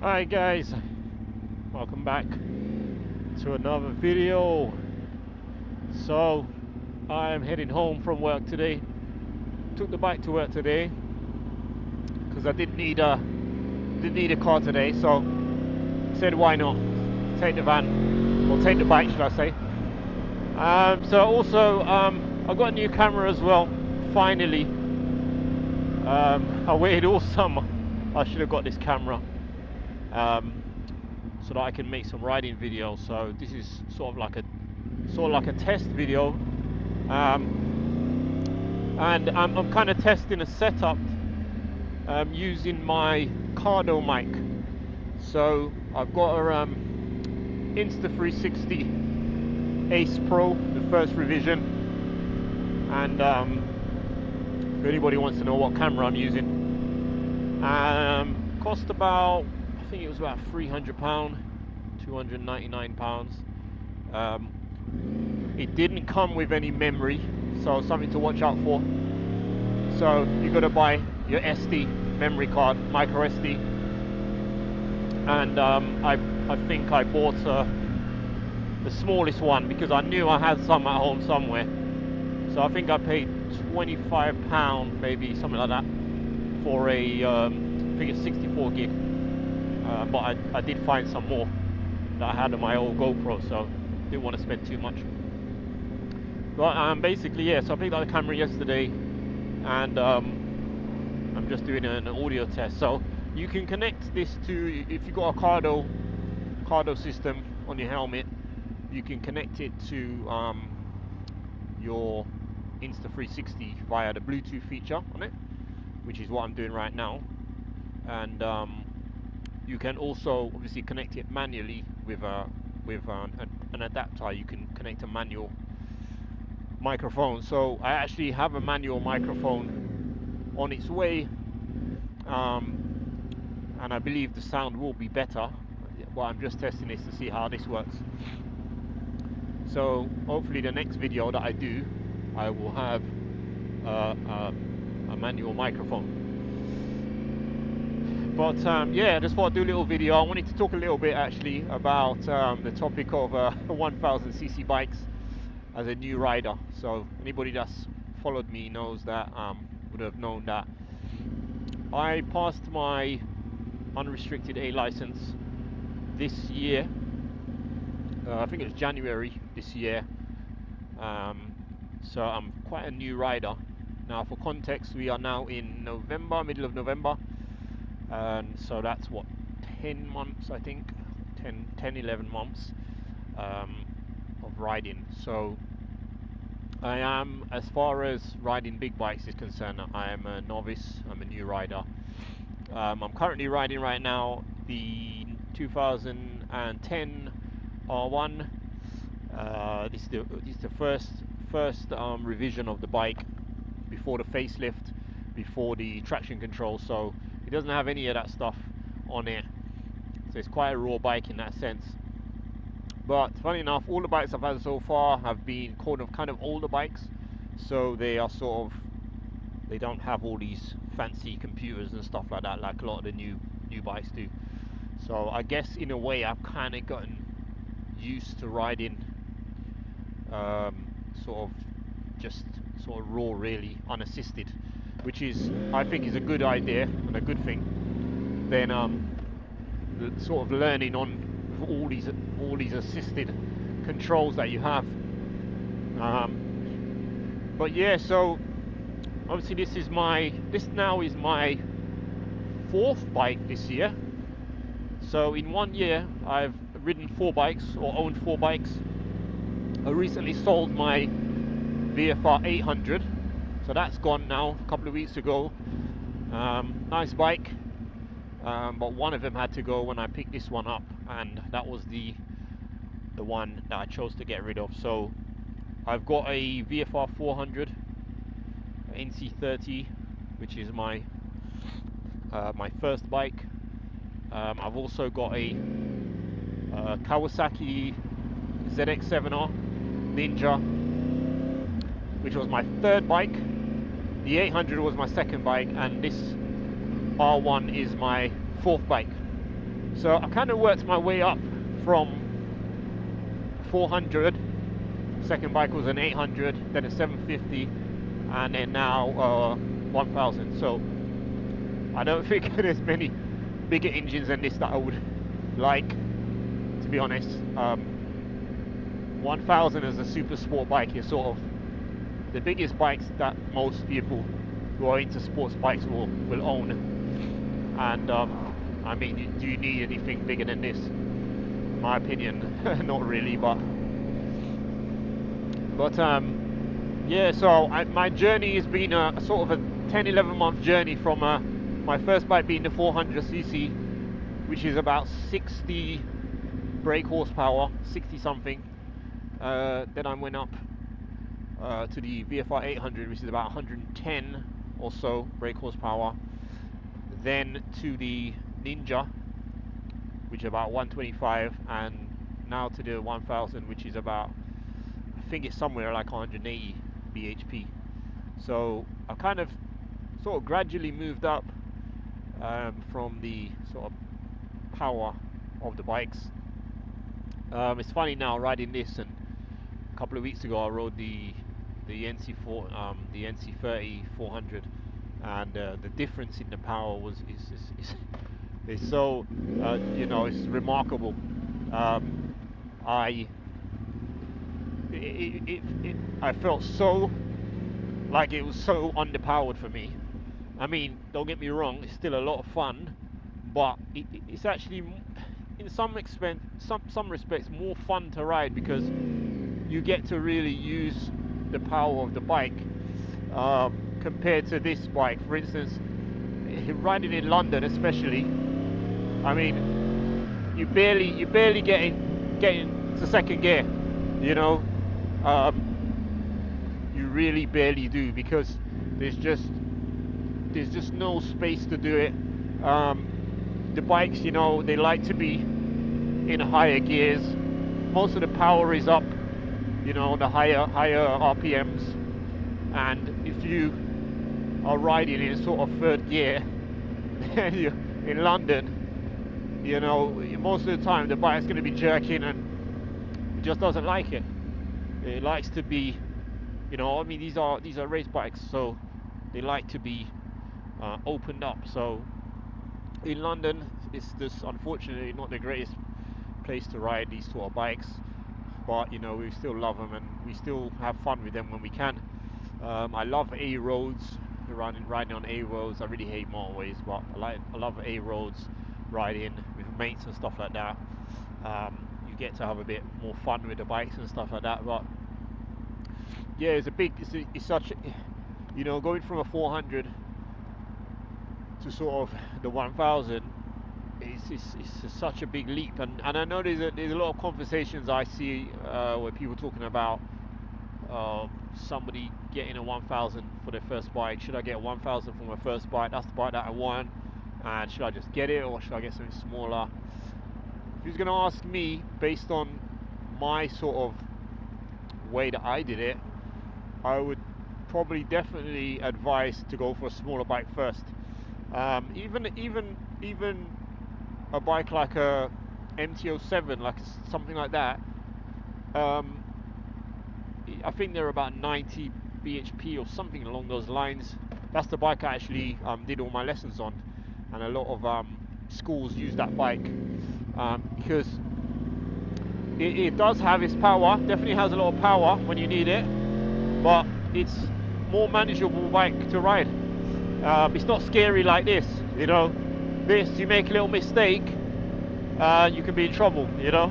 Hi guys, welcome back to another video. So I'm heading home from work today. Took the bike to work today because I didn't need a car today, so said why not take the van, or take the bike should I say. So also I got a new camera as well, finally. I waited all summer. I should have got this camera so that I can make some riding videos. So this is sort of like a test video, and I'm kind of testing a setup using my Cardo mic. So I've got a Insta360 Ace Pro, the first revision, and if anybody wants to know what camera I'm using, cost about, I think it was about £300, £299. It didn't come with any memory, so something to watch out for. So you got to buy your SD memory card, micro SD, and I think I bought the smallest one because I knew I had some at home somewhere. So I think I paid £25, maybe something like that, for a I think it's 64 gig. But I did find some more that I had on my old GoPro, so didn't want to spend too much. But basically, yeah, so I picked up the camera yesterday, and I'm just doing an audio test. So you can connect this to, if you've got a Cardo system on your helmet, you can connect it to your Insta360 via the Bluetooth feature on it, which is what I'm doing right now. And you can also obviously connect it manually with an adapter. You can connect a manual microphone. So I actually have a manual microphone on its way, and I believe the sound will be better. But I'm just testing this to see how this works. So hopefully the next video that I do, I will have a manual microphone. But yeah, I just thought I'd do a little video. I wanted to talk a little bit actually about the topic of 1000cc bikes as a new rider. So anybody that's followed me knows that, would have known that I passed my unrestricted A license this year. I think it was January this year. So I'm quite a new rider. Now for context, we are now in November, middle of November. And so that's what, 10 months, I think, 11 months of riding. So I am, as far as riding big bikes is concerned, I am a novice. I'm a new rider. I'm currently riding right now the 2010 R1. This is the first revision of the bike before the facelift, before the traction control. So it doesn't have any of that stuff on it. So it's quite a raw bike in that sense. But funny enough, all the bikes I've had so far have been kind of older bikes. So they are they don't have all these fancy computers and stuff like that, like a lot of the new bikes do. So I guess in a way I've kind of gotten used to riding sort of raw, really unassisted, which is, I think, is a good idea and a good thing. Then sort of learning on all these assisted controls that you have. But yeah, so obviously this now is my fourth bike this year. So in 1 year I've ridden 4 bikes, or owned 4 bikes. I recently sold my VFR 800, so that's gone now a couple of weeks ago. Nice bike, but one of them had to go when I picked this one up, and that was the one that I chose to get rid of. So I've got a VFR 400 NC30, which is my first bike. I've also got a Kawasaki ZX7R Ninja, which was my third bike. The 800 was my second bike, and this R1 is my fourth bike. So I kind of worked my way up from 400. Second bike was an 800, then a 750, and then now 1000. So I don't think there's many bigger engines than this that I would like, to be honest. 1000 as a super sport bike is sort of the biggest bikes that most people who are into sports bikes will own. And I mean, do you need anything bigger than this? In my opinion, not really. But yeah. So my journey has been a sort of a 10-11 month journey from my first bike being the 400cc, which is about 60 brake horsepower, 60 something. Then I went up to the VFR 800, which is about 110 or so brake horsepower. Then to the Ninja, which is about 125, and now to the 1000, which is about, I think it's somewhere like 180 bhp. So I kind of sort of gradually moved up from the sort of power of the bikes. It's funny now riding this, and a couple of weeks ago I rode the NC4 the NC30 400, and the difference in the power is so you know, it's remarkable. I I felt so like it was so underpowered for me. I mean, don't get me wrong, it's still a lot of fun, but it's actually in some extent, some respects, more fun to ride because you get to really use the power of the bike compared to this bike. For instance, riding in London, especially, I mean, you barely getting to second gear, you know. You really barely do, because there's just no space to do it. The bikes, you know, they like to be in higher gears. Most of the power is up, you know, the higher RPMs. And if you are riding in sort of third gear in London, you know, most of the time the bike's going to be jerking, and it just doesn't like it. It likes to be, you know, I mean, these are race bikes, so they like to be opened up. So in London, it's just unfortunately not the greatest place to ride these sort of bikes, but you know, we still love them and we still have fun with them when we can. I love A roads, riding on A roads. I really hate motorways, but I love A roads, riding with mates and stuff like that. You get to have a bit more fun with the bikes and stuff like that. But yeah, it's such, you know, going from a 400 to sort of the 1000, it's such a big leap. And I know there's a lot of conversations I see where people talking about somebody getting a 1000 for their first bike. Should I get a 1000 for my first bike? That's the bike that I want, and should I just get it, or should I get something smaller? If you're going to ask me, based on my sort of way that I did it, I would probably definitely advise to go for a smaller bike first. Even a bike like a MT-07, like something like that. I think they're about 90 bhp or something along those lines. That's the bike I actually did all my lessons on, and a lot of schools use that bike because it does have its power. Definitely has a lot of power when you need it, but it's more manageable bike to ride. It's not scary like this, you know. This, you make a little mistake, you can be in trouble, you know,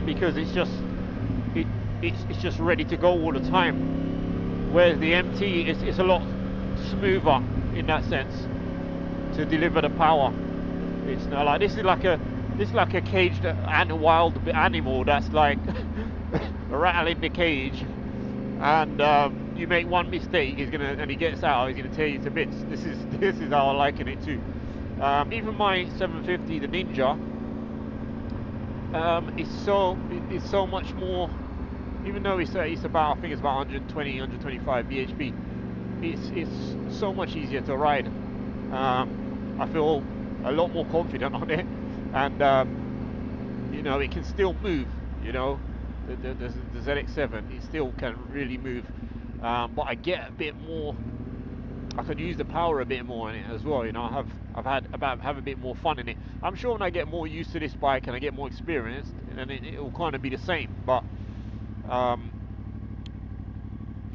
because it's just ready to go all the time. Whereas the MT is a lot smoother in that sense to deliver the power. It's not like this is like a caged and wild animal that's like rattling the cage, and you make one mistake, and he gets out, he's gonna tear you to bits. This is how I liken it too. Even my 750, the Ninja, it's so much more. Even though it's about, I think it's about 120, 125 bhp, it's so much easier to ride. I feel a lot more confident on it, and you know, it can still move. You know, the ZX7, it still can really move, but I get a bit more. I can use the power a bit more in it as well. You know, have a bit more fun in it. I'm sure when I get more used to this bike and I get more experienced, then it will kind of be the same. But um,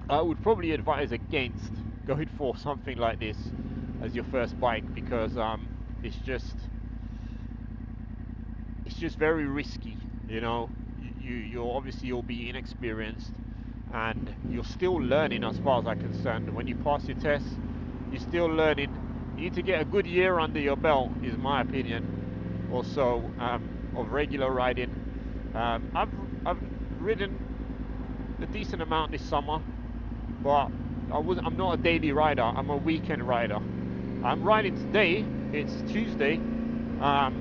I would probably advise against going for something like this as your first bike, because it's just it's just very risky. You know, you're obviously, you'll be inexperienced, and you're still learning as far as I'm concerned. When you pass your test, you're still learning. You need to get a good year under your belt, is my opinion. Also, of regular riding. I've ridden a decent amount this summer, but I'm not a daily rider. I'm a weekend rider. I'm riding today. It's Tuesday, but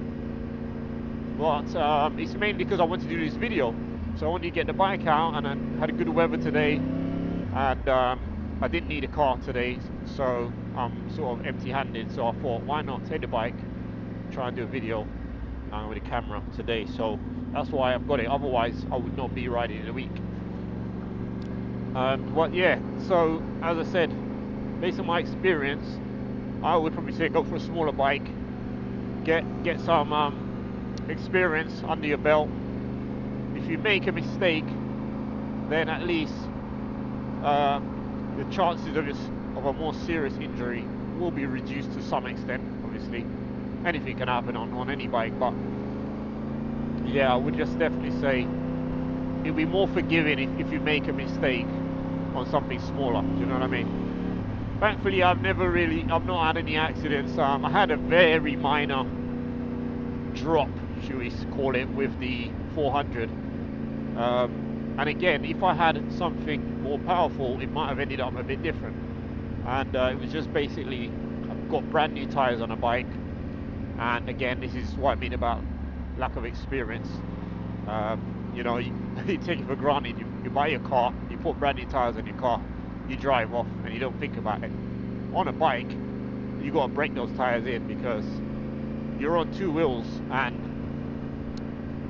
it's mainly because I want to do this video. So I wanted to get the bike out, and I had a good weather today, and I didn't need a car today, so I'm sort of empty-handed. So I thought, why not take the bike, try and do a video with a camera today. So that's why I've got it. Otherwise, I would not be riding in a week. But yeah, so as I said, based on my experience, I would probably say go for a smaller bike, get some experience under your belt. If you make a mistake, then at least the chances of a more serious injury will be reduced to some extent. Obviously, anything can happen on any bike, but yeah, I would just definitely say it'll be more forgiving if you make a mistake on something smaller. Do you know what I mean? Thankfully, I've not had any accidents. I had a very minor drop, should we call it, with the 400. And again, if I had something more powerful, it might have ended up a bit different. And it was just basically, I've got brand new tires on a bike. And again, this is what I mean about lack of experience. You know, you take it for granted. You buy your car, you put brand new tires on your car, you drive off, and you don't think about it. On a bike, you got to break those tires in, because you're on two wheels, and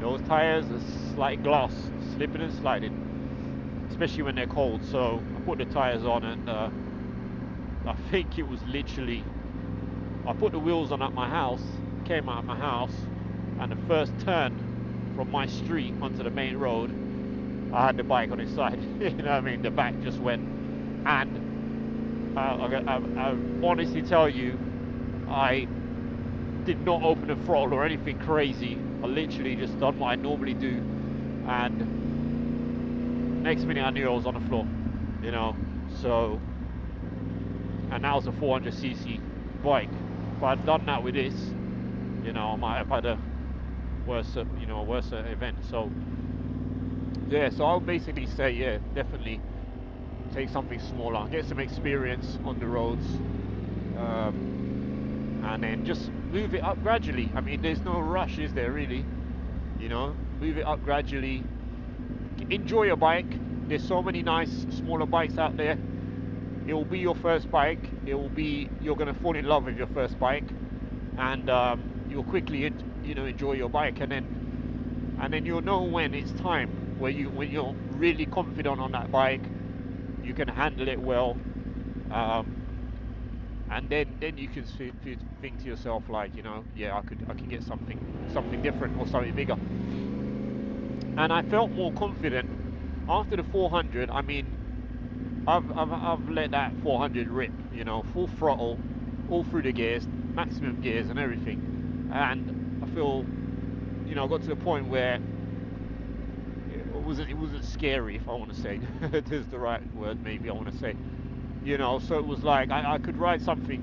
those tires are like glass, slipping and sliding, especially when they're cold. So I put the tires on, and I think it was literally, I put the wheels on at my house, came out of my house, and the first turn from my street onto the main road, I had the bike on its side. You know what I mean? The back just went, and I honestly tell you, I did not open the throttle or anything crazy. I literally just done what I normally do, and next minute I knew I was on the floor. You know, so, and that was a 400cc bike. If I'd done that with this, you know, I might have had a worse event. So yeah, so I'll basically say, yeah, definitely take something smaller, get some experience on the roads, and then just move it up gradually. I mean, there's no rush, is there really? You know, move it up gradually. Enjoy your bike. There's so many nice smaller bikes out there. It will be your first bike. You're going to fall in love with your first bike, and you'll quickly enjoy your bike, and then you'll know when it's time, when you're really confident on that bike, you can handle it well, and then you can think to yourself, like, you know, yeah, I could get something different or something bigger. And I felt more confident after the 400. I mean, I've let that 400 rip, you know, full throttle, all through the gears, maximum gears and everything, and I feel, you know, I got to the point where it wasn't scary, if I want to say. There's the right word, maybe I want to say. You know, so it was like I could ride something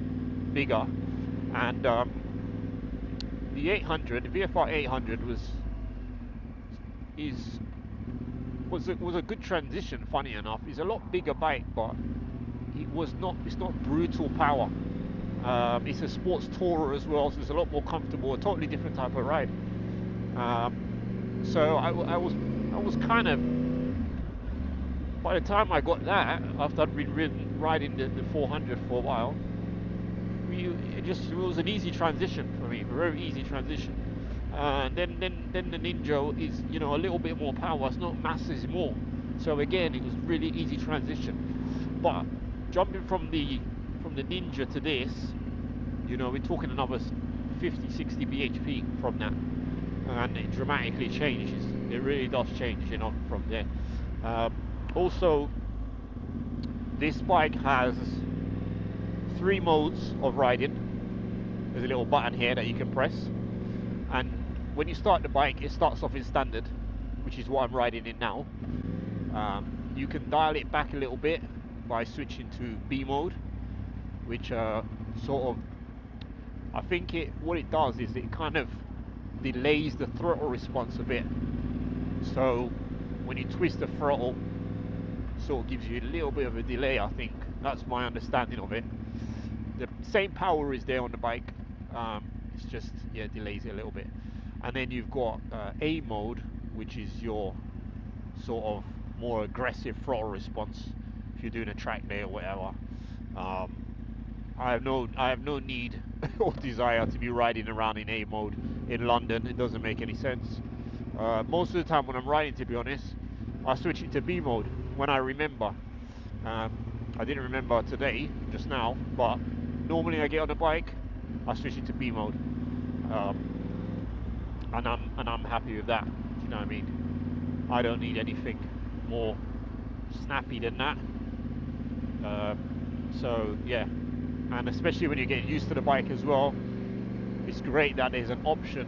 bigger, and the 800, the VFR 800 was a good transition. Funny enough, it's a lot bigger bike, but it's not brutal power. It's a sports tourer as well, so it's a lot more comfortable, a totally different type of ride. So I was kind of, by the time I got that, after I'd been riding the 400 for a while, it was an easy transition for me, a very easy transition. and then the Ninja is, you know, a little bit more power. It's not masses more. So again, it was really easy transition. But jumping from the Ninja to this, you know, we're talking another 50, 60 bhp from that, and it dramatically changes. It really does change, you know, from there. Also, this bike has 3 modes of riding. There's a little button here that you can press, and when you start the bike, it starts off in standard, which is what I'm riding in now. You can dial it back a little bit by switching to B mode, which sort of, I think what it does is it kind of delays the throttle response a bit. So when you twist the throttle, sort of gives you a little bit of a delay. I think that's my understanding of it. The same power is there on the bike, it's just, yeah, delays it a little bit. And then you've got A mode, which is your sort of more aggressive throttle response if you're doing a track day or whatever. I have no need or desire to be riding around in A mode in London. It doesn't make any sense. Most of the time when I'm riding, to be honest, I switch it to B mode when I remember. I didn't remember today, just now, but normally I get on a bike, I switch it to B mode, and I'm happy with that. Do you know what I mean? I don't need anything more snappy than that. So yeah, and especially when you're getting used to the bike as well, it's great that there's an option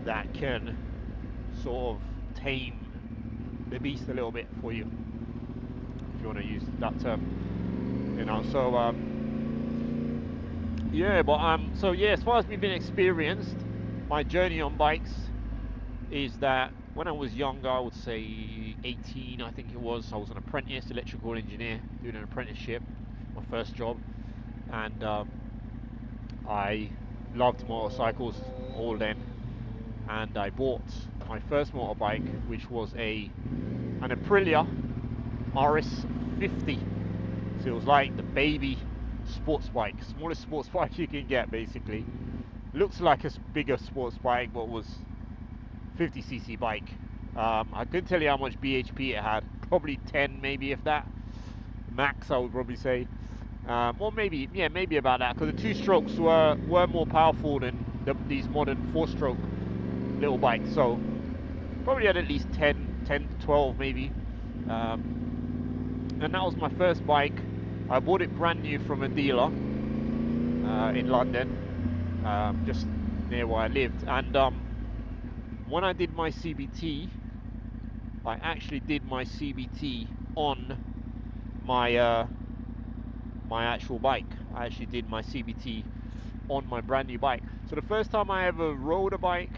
that can sort of tame the beast a little bit for you, if you want to use that term, you know. So yeah, but so yeah, as far as me being experienced, my journey on bikes is that when I was younger, I would say 18, I think it was, I was an apprentice electrical engineer doing an apprenticeship, my first job, and I loved motorcycles all then, and I bought my first motorbike, which was an Aprilia RS50. So it was like the baby sports bike, smallest sports bike you can get, basically. Looks like a bigger sports bike, but was 50cc bike. I couldn't tell you how much bhp it had, probably 10 maybe, if that, max I would probably say. Or maybe, yeah, maybe about that, because the two strokes were more powerful than these modern 4-stroke little bikes. So probably had at least 10 to 12 maybe. And that was my first bike. I bought it brand new from a dealer in London, just near where I lived. And when I did my CBT, I actually did my CBT on my my actual bike. I actually did my CBT on my brand new bike. So the first time I ever rode a bike,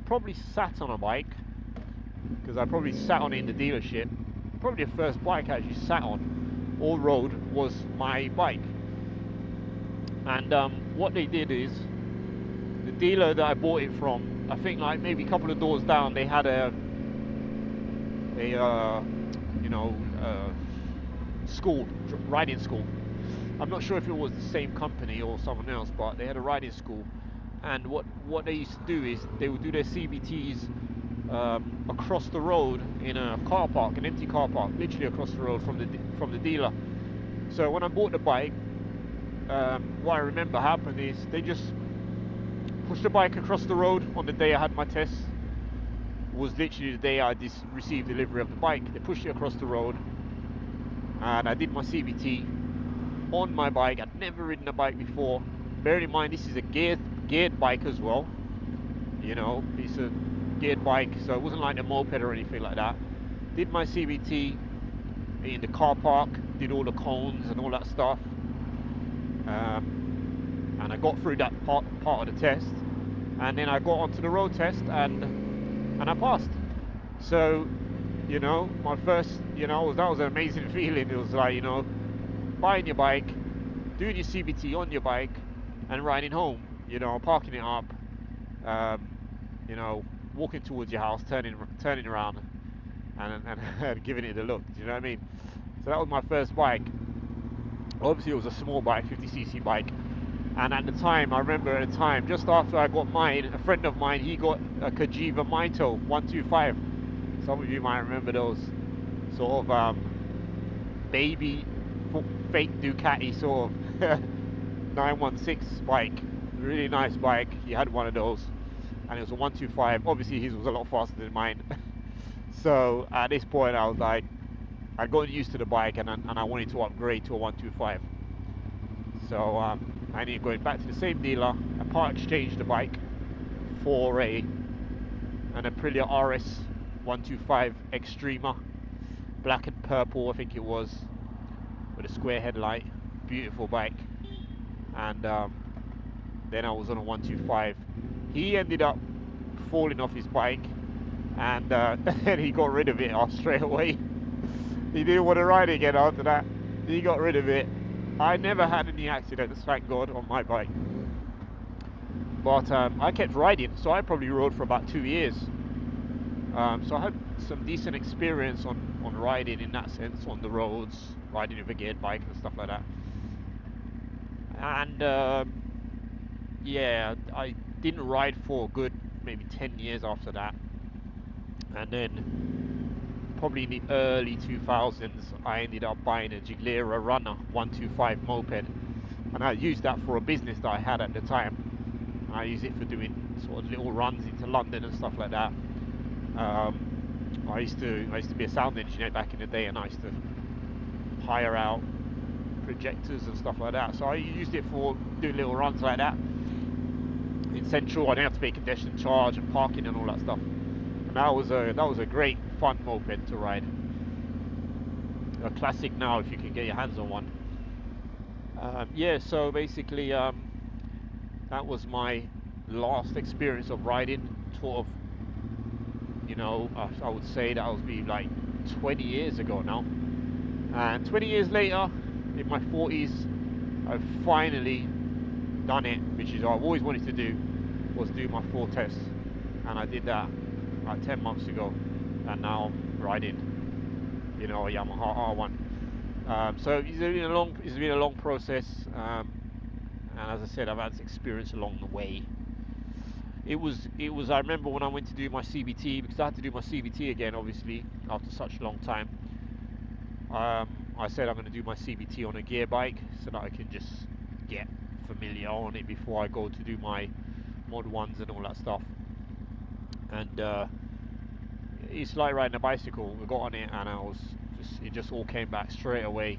probably sat on a bike, because I probably sat on it in the dealership. Probably the first bike I actually sat on or rode was my bike. And what they did is, the dealer that I bought it from, I think like maybe a couple of doors down, they had a you know, school, riding school. I'm not sure if it was the same company or someone else, but they had a riding school. And what they used to do is they would do their CBTs across the road in a car park, an empty car park, literally across the road from the dealer. So when I bought the bike, what I remember happened is they just pushed the bike across the road on the day I had my test. It was literally the day I received delivery of the bike. They pushed it across the road, and I did my CBT on my bike. I'd never ridden a bike before. Bearing in mind this is a geared bike as well. You know, it's a geared bike, so it wasn't like a moped or anything like that. Did my CBT in the car park, did all the cones and all that stuff, and I got through that part of the test, and then I got onto the road test, and I passed. So, you know, my first, you know, that was an amazing feeling. It was like, you know, buying your bike, doing your CBT on your bike, and riding home. You know, parking it up, you know, walking towards your house, turning around, and giving it a look. Do you know what I mean? So that was my first bike. Obviously, it was a small bike, 50cc bike, And at the time, I remember at the time, just after I got mine, a friend of mine, he got a Kajiva Mito 125. Some of you might remember those sort of baby fake Ducati sort of 916 bike. Really nice bike. He had one of those, and it was a 125. Obviously, his was a lot faster than mine. So at this point, I was like, I'd gotten used to the bike, and I wanted to upgrade to a 125. So I ended up going back to the same dealer. I part exchanged the bike for an Aprilia RS 125 Extrema, black and purple, I think it was, with a square headlight. Beautiful bike. And then I was on a 125. He ended up falling off his bike, and then he got rid of it straight away. He didn't want to ride again after that. He got rid of it. I never had any accidents, thank God, on my bike. But I kept riding, so I probably rode for about 2 years. So I had some decent experience on riding in that sense, on the roads, riding with a geared bike and stuff like that. And yeah, I didn't ride for a good maybe 10 years after that. And then probably in the early 2000s, I ended up buying a Giglera Runner 125 moped. And I used that for a business that I had at the time. I used it for doing sort of little runs into London and stuff like that. I used to be a sound engineer back in the day, and I used to hire out projectors and stuff like that. So I used it for doing little runs like that in Central. I didn't have to pay congestion charge and parking and all that stuff. And that was a great fun moped to ride. A classic now if you can get your hands on one. Yeah, so basically that was my last experience of riding. Sort of, I would say that was be like 20 years ago now. And 20 years later, in my 40s, I've finally done it, which is what I've always wanted to do, was do my full test. And I did that like 10 months ago, and now I'm riding, a Yamaha R1. So it's been a long process, and as I said, I've had experience along the way. It was. I remember when I went to do my CBT, because I had to do my CBT again, obviously after such a long time. I said I'm going to do my CBT on a gear bike so that I can just get familiar on it before I go to do my mod ones and all that stuff. And it's like riding a bicycle. I got on it and it just all came back straight away.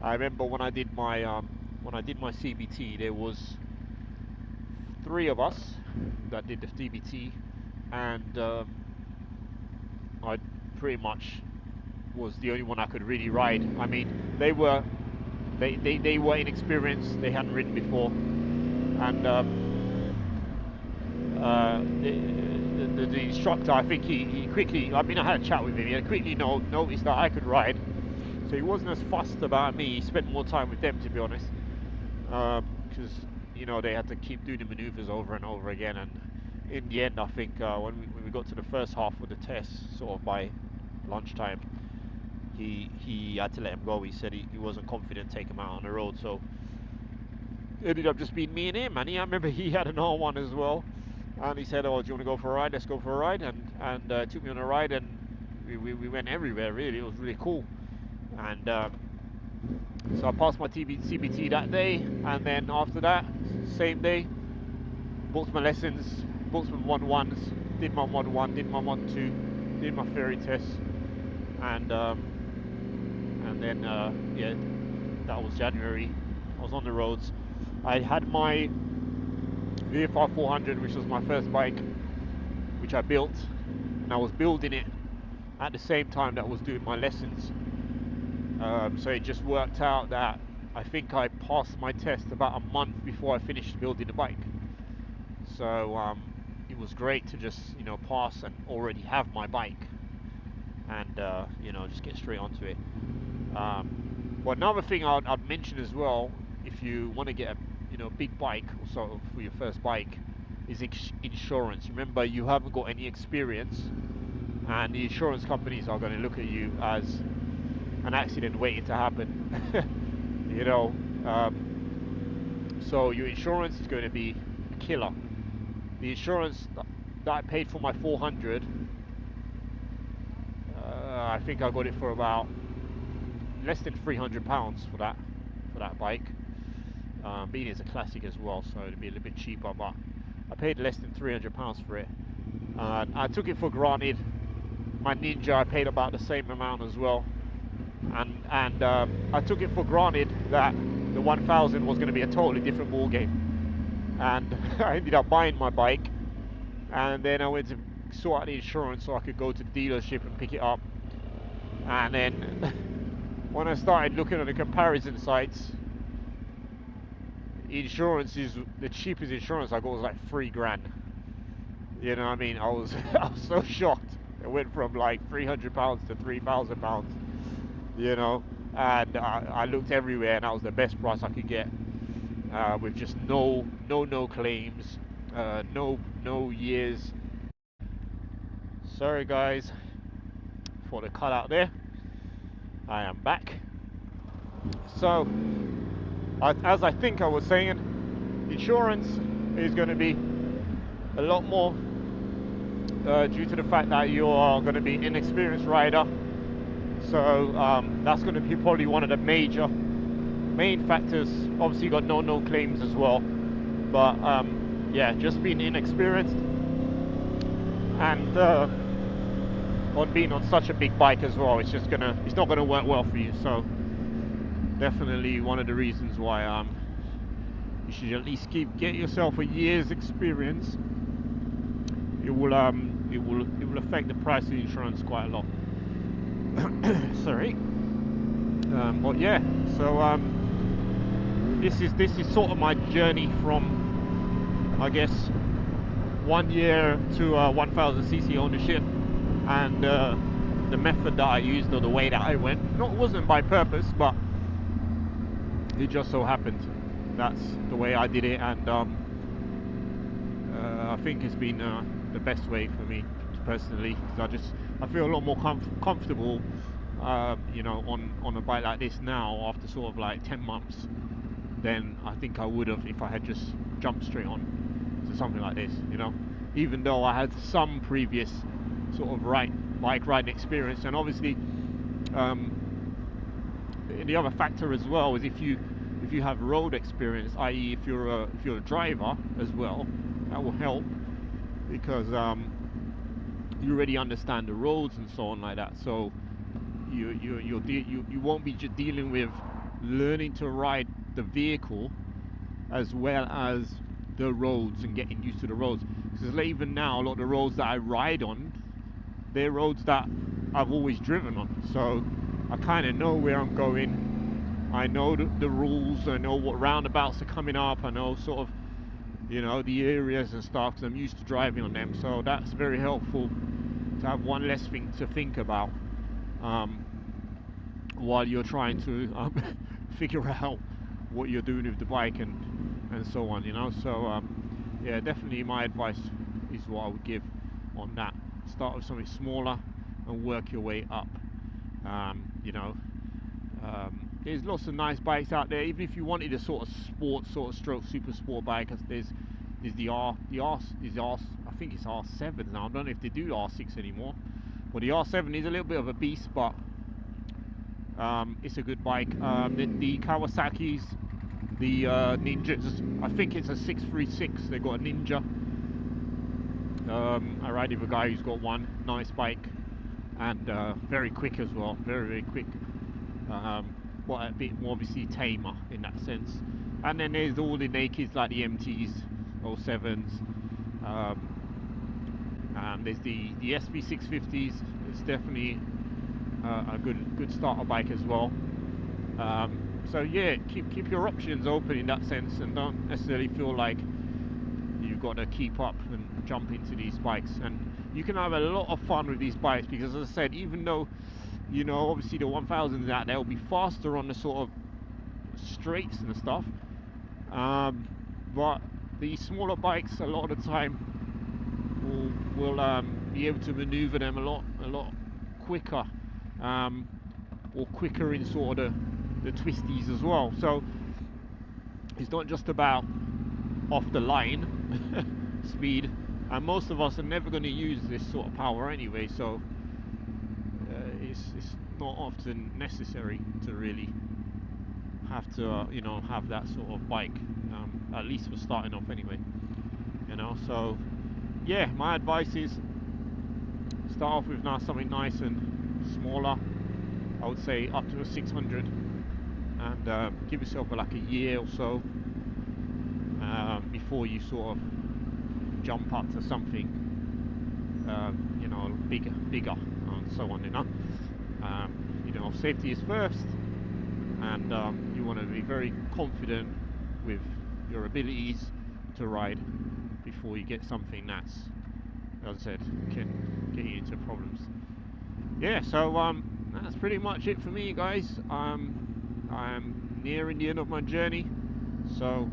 I remember when I did my CBT, there was 3 of us that did the CBT, and I pretty much was the only one I could really ride. I mean, they were inexperienced. They hadn't ridden before, and the instructor, I think he quickly. I mean, I had a chat with him. He quickly noticed that I could ride, so he wasn't as fussed about me. He spent more time with them, to be honest, because they had to keep doing the maneuvers over and over again. And in the end, I think when we got to the first half of the test, sort of by lunchtime, he had to let him go. He said he wasn't confident to take him out on the road, so it ended up just being me and him. And I remember he had an R1 as well, and he said, "Oh, do you want to go for a ride? Let's go for a ride." And took me on a ride, and we went everywhere. Really, it was really cool. And so I passed my CBT that day, and then after that, same day, booked my lessons, booked my mod ones, did my mod one, did my mod two, did my theory test, and then yeah, that was January. I was on the roads. I had my VFR 400, which was my first bike, which I built, and I was building it at the same time that I was doing my lessons. So it just worked out that I think I passed my test about a month before I finished building the bike. So it was great to just pass and already have my bike, and just get straight onto it. But another thing I'd mention as well, if you want to get a big bike or sort of for your first bike, is insurance. Remember, you haven't got any experience, and the insurance companies are going to look at you as an accident waiting to happen. you know, um, So your insurance is going to be killer. The insurance that I paid for my 400, I think I got it for about less than £300 for that bike. Being it's a classic as well, so it'd be a little bit cheaper, but I paid less than £300 for it. I took it for granted. My Ninja, I paid about the same amount as well, and I took it for granted that the 1000 was going to be a totally different ball game, and I ended up buying my bike, and then I went to sort out the insurance so I could go to the dealership and pick it up, and then when I started looking at the comparison sites, insurance is the cheapest insurance I got was like 3 grand. You know what I mean? I was I was so shocked. It went from like £300 to £3,000. You know, and I looked everywhere, and that was the best price I could get, with just no claims, no years. Sorry guys for the cut out there. I am back. So, as I think I was saying, insurance is going to be a lot more due to the fact that you are going to be an inexperienced rider. So that's going to be probably one of the main factors. Obviously, you got no claims as well, but yeah, just being inexperienced and on being on such a big bike as well, it's not gonna work well for you. So definitely one of the reasons why you should at least get yourself a year's experience. It will affect the price of the insurance quite a lot. Sorry. But yeah, so this is sort of my journey from, I guess, 1 year to 1000cc ownership, and the method that I used, or the way that I went. It wasn't by purpose, but it just so happened that's the way I did it, and I think it's been the best way for me personally, because I feel a lot more comfortable, you know, on a bike like this now after sort of like 10 months than I think I would have if I had just jumped straight on to something like this, you know. Even though I had some previous sort of bike riding experience, and obviously the other factor as well is if you have road experience, i.e. if you're a driver as well, that will help, because you already understand the roads and so on like that. So you won't be just dealing with learning to ride the vehicle as well as the roads and getting used to the roads. Because even now, a lot of the roads that I ride on, they're roads that I've always driven on. So I kind of know where I'm going. I know the rules. I know what roundabouts are coming up. I know sort of, you know, the areas and stuff, because I'm used to driving on them. So that's very helpful to have one less thing to think about while you're trying to figure out what you're doing with the bike and so on, you know. So yeah, definitely my advice is what I would give on that. Start with something smaller and work your way up. You know, there's lots of nice bikes out there. Even if you wanted a sort of sport, sort of stroke super sport bike, there's I think it's R7 now. I don't know if they do R6 anymore. Well, the R7 is a little bit of a beast, but it's a good bike. The Kawasaki's, the Ninjas, I think it's a 636. They got a Ninja. I ride with a guy who's got one. Nice bike, and very quick as well. Very quick. But a bit more obviously tamer in that sense. And then there's all the nakeds like the MTs, 07s. There's the SB650s. It's definitely a good starter bike as well. So yeah, keep your options open in that sense, and don't necessarily feel like you've got to keep up and jump into these bikes. And you can have a lot of fun with these bikes, because as I said, even though, you know, obviously the 1000s out there will be faster on the sort of straights and stuff, but the smaller bikes a lot of the time will be able to maneuver them a lot quicker, or quicker in sort of the twisties as well. So It's not just about off the line speed, and most of us are never going to use this sort of power anyway, so it's not often necessary to really have to you know, have that sort of bike, at least for starting off anyway, you know. So yeah, my advice is start off with now something nice and smaller. I would say up to a 600, and give yourself like a year or so before you sort of jump up to something you know, bigger and so on, you know. You know, safety is first, and you want to be very confident with your abilities to ride before you get something that's, as I said, can get you into problems. Yeah, so that's pretty much it for me, guys. I'm nearing the end of my journey, so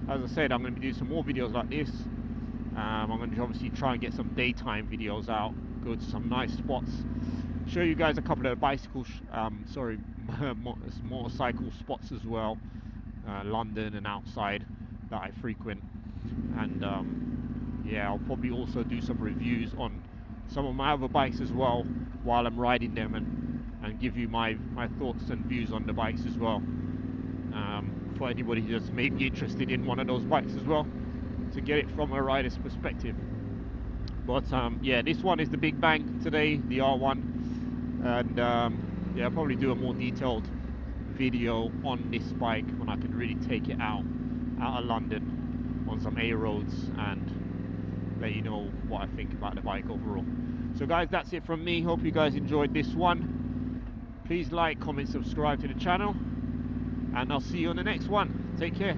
as I said, I'm going to be doing some more videos like this. I'm going to obviously try and get some daytime videos out, go to some nice spots, show you guys a couple of bicycle motorcycle spots as well, London and outside, that I frequent. And yeah, I'll probably also do some reviews on some of my other bikes as well while I'm riding them, and give you my thoughts and views on the bikes as well, for anybody that's maybe interested in one of those bikes as well, to get it from a rider's perspective. But yeah, this one is the Big Bang today, the R1, and yeah, I'll probably do a more detailed video on this bike when I can really take it out of London on some A roads and let you know what I think about the bike overall. So guys, that's it from me. Hope you guys enjoyed this one. Please like, comment, subscribe to the channel, and I'll see you on the next one. Take care.